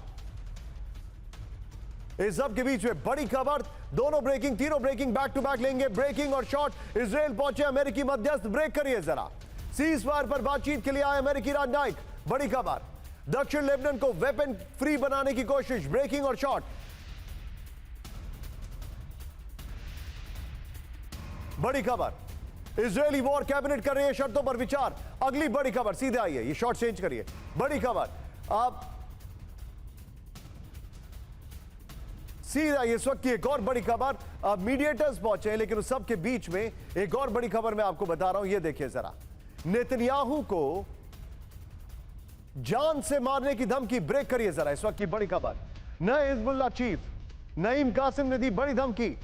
इस सब के बीच में बड़ी खबर, दोनों ब्रेकिंग, तीनों ब्रेकिंग बैक टू बैक लेंगे। ब्रेकिंग और शॉर्ट, इजराइल पहुंचे अमेरिकी मध्यस्थ, ब्रेक करिए जरा। सीज फायर पर बातचीत के लिए आए अमेरिकी राजनयिक, बड़ी खबर। दक्षिण लेबनान को वेपन फ्री बनाने की कोशिश, ब्रेकिंग और शॉर्ट। बड़ी खबर, इजरायली वॉर कैबिनेट कर रही है शर्तों पर विचार। अगली बड़ी खबर, सीधे आइए, ये शॉर्ट चेंज करिए। बड़ी खबर, आप सीधा इस वक्त की एक और बड़ी खबर। अब मीडिएटर्स पहुंचे हैं, लेकिन उस सब के बीच में एक और बड़ी खबर मैं आपको बता रहा हूं, ये देखिए जरा। नेतन्याहू को जान से मारने की धमकी, ब्रेक करिए जरा। इस वक्त की बड़ी खबर, नए हिजबुल्लाह चीफ नईम कासिम ने दी बड़ी धमकी।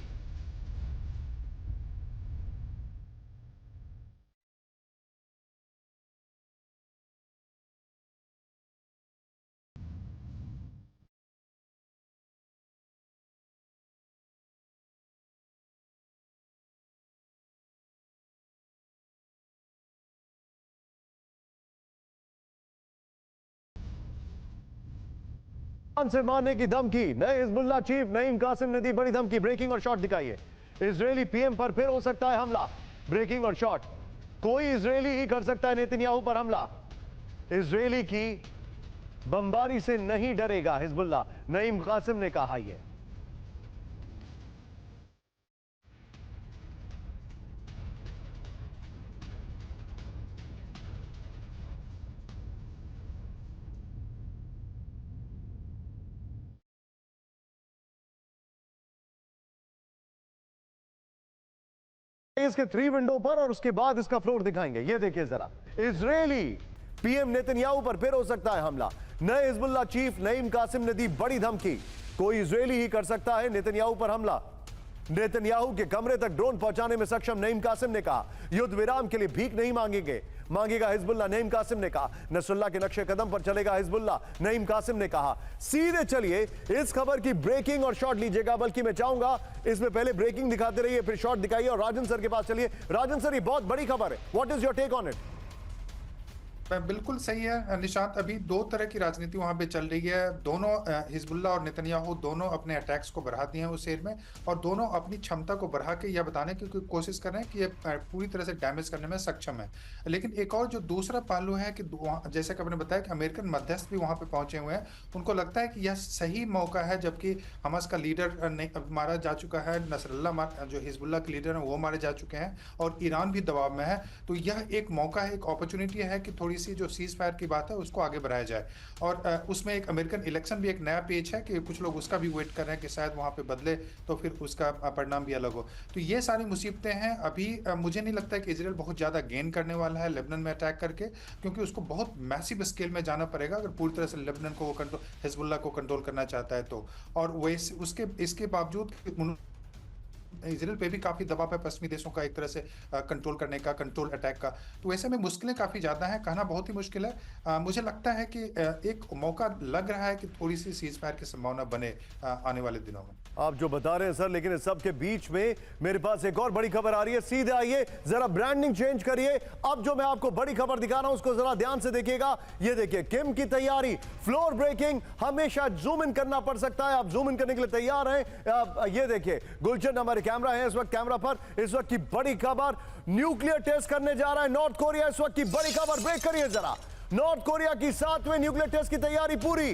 से मारने की धमकी, नए हिजबुल्लाह चीफ नईम कासिम ने दी बड़ी धमकी। ब्रेकिंग और शॉर्ट दिखाइए। इजरायली पीएम पर फिर हो सकता है हमला, ब्रेकिंग और शॉर्ट। कोई इजरायली ही कर सकता है नेतन्याहू पर हमला। इजरायली की बमबारी से नहीं डरेगा हिजबुल्लाह, नईम कासिम ने कहा। यह इसके 3 विंडो पर और उसके बाद इसका फ्लोर दिखाएंगे। ये देखिए जरा, इजरायली पीएम नेतन्याहू पर फिर हो सकता है हमला। नए हिजबुल्लाह चीफ नईम कासिम ने दी बड़ी धमकी। कोई इजरायली ही कर सकता है नेतन्याहू पर हमला। नेतन्याहू के कमरे तक ड्रोन पहुंचाने में सक्षम नईम कासिम ने कहा युद्ध विराम के लिए भीख नहीं मांगेगा हिजबुल्लाह, नईम कासिम ने कहा। नसरुल्लाह के नक्शे कदम पर चलेगा हिजबुल्लाह, नईम कासिम ने कहा। सीधे चलिए इस खबर की ब्रेकिंग और शॉर्ट लीजिएगा, बल्कि मैं चाहूंगा इसमें पहले ब्रेकिंग दिखाते रहिए फिर शॉर्ट दिखाइए और राजन सर के पास चलिए। राजन सर, ये बहुत बड़ी खबर है, what is your take on it? बिल्कुल सही है निशांत, अभी दो तरह की राजनीति वहां पे चल रही है। दोनों हिजबुल्लाह और नेतन्याहू दोनों अपने अटैक्स को बढ़ा दिए हैं उस एरिया में, और दोनों अपनी क्षमता को बढ़ा के यह बताने की कोशिश कर रहे हैं कि ये पूरी तरह से डैमेज करने में सक्षम है। लेकिन एक और जो दूसरा पहलू है कि जैसे कि आपने बताया कि अमेरिकन मध्यस्थ भी वहां पे पहुंचे हुए हैं। उनको लगता है कि यह सही मौका है, जबकि हमास का लीडर मारा जा चुका है, नसरुल्लाह जो हिजबुल्लाह के लीडर हैं वो मारे जा चुके हैं, और ईरान भी दबाव में है। तो यह एक मौका है, एक अपॉर्चुनिटी है कि थोड़ी सी जो सीज फायर की बात है उसको आगे बढ़ाया जाए। और उसमें एक अमेरिकन इलेक्शन भी एक नया पेज है कि कुछ लोग उसका भी वेट कर रहे हैं कि शायद वहां पे बदले तो फिर उसका परिणाम भी अलग हो। तो ये सारी मुसीबतें हैं। अभी मुझे नहीं लगता कि इजराइल बहुत ज्यादा गेन करने वाला है लेबनान में अटैक करके, क्योंकि उसको बहुत मैसिव स्केल में जाना पड़ेगा अगर पूरी तरह से लेबनान को हिजबुल्लाह को कंट्रोल करना चाहता है तो। और वैसे उसके इसके बावजूद इजराइल पे भी काफी दबाव है पश्चिमी देशों का एक तरह से कंट्रोल करने का, कंट्रोल अटैक का। तो वैसे में मुश्किलें काफी ज्यादा हैं, कहना बहुत ही मुश्किल है। मुझे लगता है कि एक मौका लग रहा है कि थोड़ी सी सीज फायर की संभावना बने आने वाले दिनों में। आप जो बता रहे हैं सर, लेकिन इस सब के बीच में मेरे पास एक और बड़ी खबर आ रही है। सीधे आइए, जरा ब्रांडिंग चेंज करिए। अब जो मैं आपको बड़ी खबर दिखा रहा हूं उसको जरा ध्यान से देखिएगा। ये देखिए किम की तैयारी, फ्लोर ब्रेकिंग। हमेशा जूम इन करना पड़ सकता है, आप जूम इन करने के लिए तैयार हैं? ये देखिए गुलचंद हमारे कैमरा है इस वक्त कैमरा पर। इस वक्त की बड़ी खबर, न्यूक्लियर टेस्ट करने जा रहा है नॉर्थ कोरिया। इस वक्त की बड़ी खबर, ब्रेक करिए जरा। नॉर्थ कोरिया की 7वें न्यूक्लियर टेस्ट की तैयारी पूरी।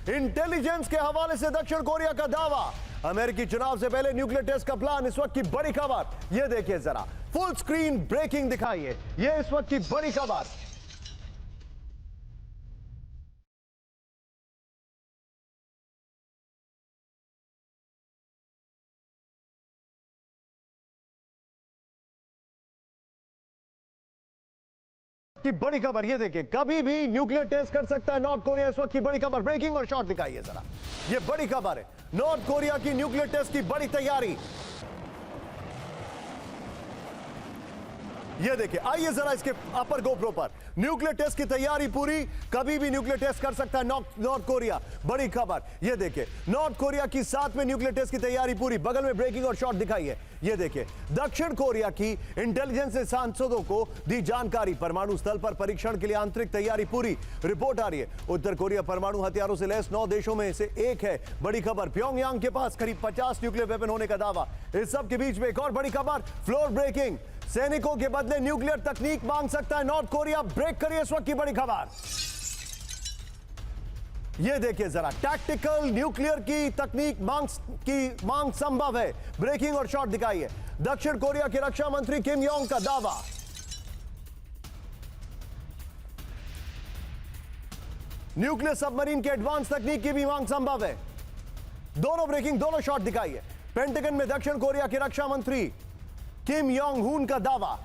इंटेलिजेंस के हवाले से दक्षिण कोरिया का दावा, अमेरिकी चुनाव से पहले न्यूक्लियर टेस्ट का प्लान। इस वक्त की बड़ी खबर ये देखिए जरा, फुल स्क्रीन ब्रेकिंग दिखाइए। ये इस वक्त की बड़ी खबर। की बड़ी खबर ये देखिए, कभी भी न्यूक्लियर टेस्ट कर सकता है नॉर्थ कोरिया। इस वक्त की बड़ी खबर, ब्रेकिंग और शॉर्ट दिखाइए जरा। ये बड़ी खबर है, नॉर्थ कोरिया की न्यूक्लियर टेस्ट की बड़ी तैयारी। ये देखिए, आइए जरा इसके अपर गोप्रो पर, न्यूक्लियर टेस्ट की तैयारी पूरी। कभी भी न्यूक्लियर टेस्ट कर सकता है नॉर्थ कोरिया, बड़ी खबर। ये देखिए, नॉर्थ कोरिया की 7वें न्यूक्लियर टेस्ट की तैयारी पूरी। बगल में ब्रेकिंग और शॉर्ट दिखाइए। ये देखिए, दक्षिण कोरिया की इंटेलिजेंस ने सांसदों को दी जानकारी, परमाणु स्थल पर परीक्षण के लिए आंतरिक तैयारी पूरी। रिपोर्ट आ रही है, उत्तर कोरिया परमाणु हथियारों से लैस 9 देशों में से एक है। बड़ी खबर, प्योंगयांग के पास करीब 50 न्यूक्लियर वेपन होने का दावा। इस सब के बीच में एक और बड़ी खबर, फ्लोर ब्रेकिंग। सैनिकों के बदले न्यूक्लियर तकनीक मांग सकता है नॉर्थ कोरिया। ब्रेक करिए इस वक्त की बड़ी खबर। यह देखिए जरा, टैक्टिकल न्यूक्लियर की तकनीक मांग संभव है। ब्रेकिंग और शॉर्ट दिखाइए। दक्षिण कोरिया के रक्षा मंत्री किम योंग का दावा। न्यूक्लियर सबमरीन के एडवांस तकनीक की भी मांग संभव है। दोनों ब्रेकिंग, दोनों शॉर्ट दिखाइए। पेंटागन में दक्षिण कोरिया के रक्षा मंत्री किम योंग हुन का दावा।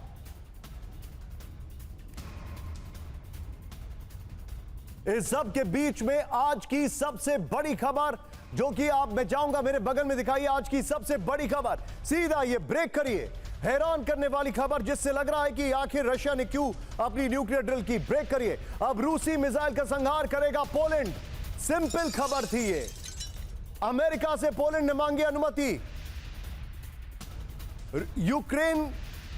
इस सब के बीच में आज की सबसे बड़ी खबर, जो कि आप, मैं चाहूंगा मेरे बगल में दिखाइए आज की सबसे बड़ी खबर। सीधा ये ब्रेक करिए, हैरान करने वाली खबर जिससे लग रहा है कि आखिर रशिया ने क्यों अपनी न्यूक्लियर ड्रिल की। ब्रेक करिए, अब रूसी मिसाइल का संहार करेगा पोलैंड। सिंपल खबर थी ये, अमेरिका से पोलैंड ने मांगी अनुमति। यूक्रेन,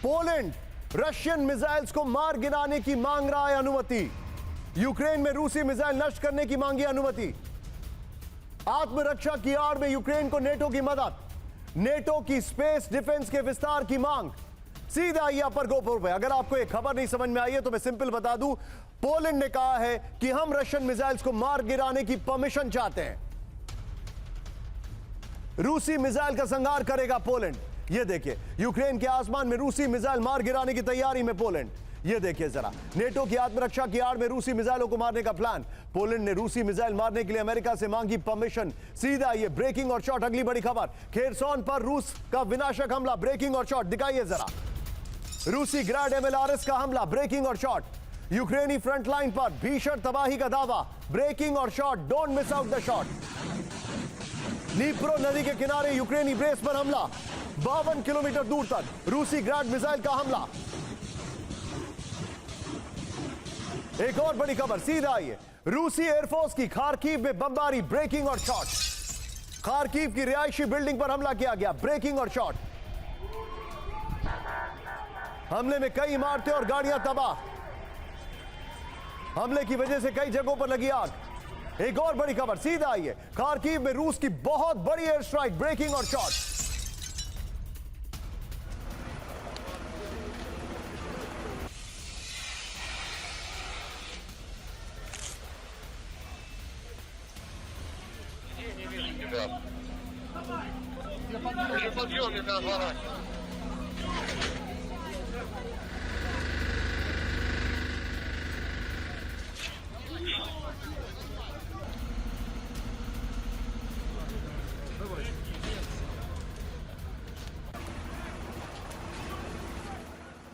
पोलैंड रशियन मिसाइल्स को मार गिराने की मांग रहा है अनुमति। यूक्रेन में रूसी मिसाइल नष्ट करने की मांगी अनुमति। आत्मरक्षा की आड़ में यूक्रेन को नेटो की मदद, नेटो की स्पेस डिफेंस के विस्तार की मांग। सीधा ये अपर गोप्रो पे। अगर आपको एक खबर नहीं समझ में आई है तो मैं सिंपल बता दूं, पोलैंड ने कहा है कि हम रशियन मिसाइल्स को मार गिराने की परमिशन चाहते हैं। रूसी मिसाइल का संहार करेगा पोलैंड। ये देखिए, यूक्रेन के आसमान में रूसी मिसाइल मार गिराने की तैयारी में पोलैंड। ये देखिए जरा, नेटो की आत्मरक्षा की आड़ में रूसी मिसाइलों को मारने का प्लान। पोलैंड ने रूसी मिसाइल मारने के लिए अमेरिका से मांगी परमिशन। सीधा ये ब्रेकिंग और शॉर्ट, अगली बड़ी खबर, खेरसोन पर रूस का विनाशक हमला। ब्रेकिंग और शॉर्ट दिखाइए जरा। रूसी ग्रैड MLRS का हमला। ब्रेकिंग और शॉर्ट। यूक्रेनी फ्रंटलाइन पर भीषण तबाही का दावा। ब्रेकिंग और short, don't miss out the shot. Dnipro नदी के किनारे यूक्रेनी बेस पर हमला, 52 किलोमीटर दूर तक रूसी ग्रैंड मिसाइल का हमला। एक और बड़ी खबर सीधा आइए, रूसी एयरफोर्स की खार्किव में बमबारी, ब्रेकिंग और शॉट। खार्किव की रिहायशी बिल्डिंग पर हमला किया गया, ब्रेकिंग और शॉट। हमले में कई इमारतें और गाड़ियां तबाह। हमले की वजह से कई जगहों पर लगी आग। एक और बड़ी खबर सीधा आइए, खार्किव में रूस की बहुत बड़ी एयर स्ट्राइक, ब्रेकिंग और शॉट। Уже подъем, ребят, пора.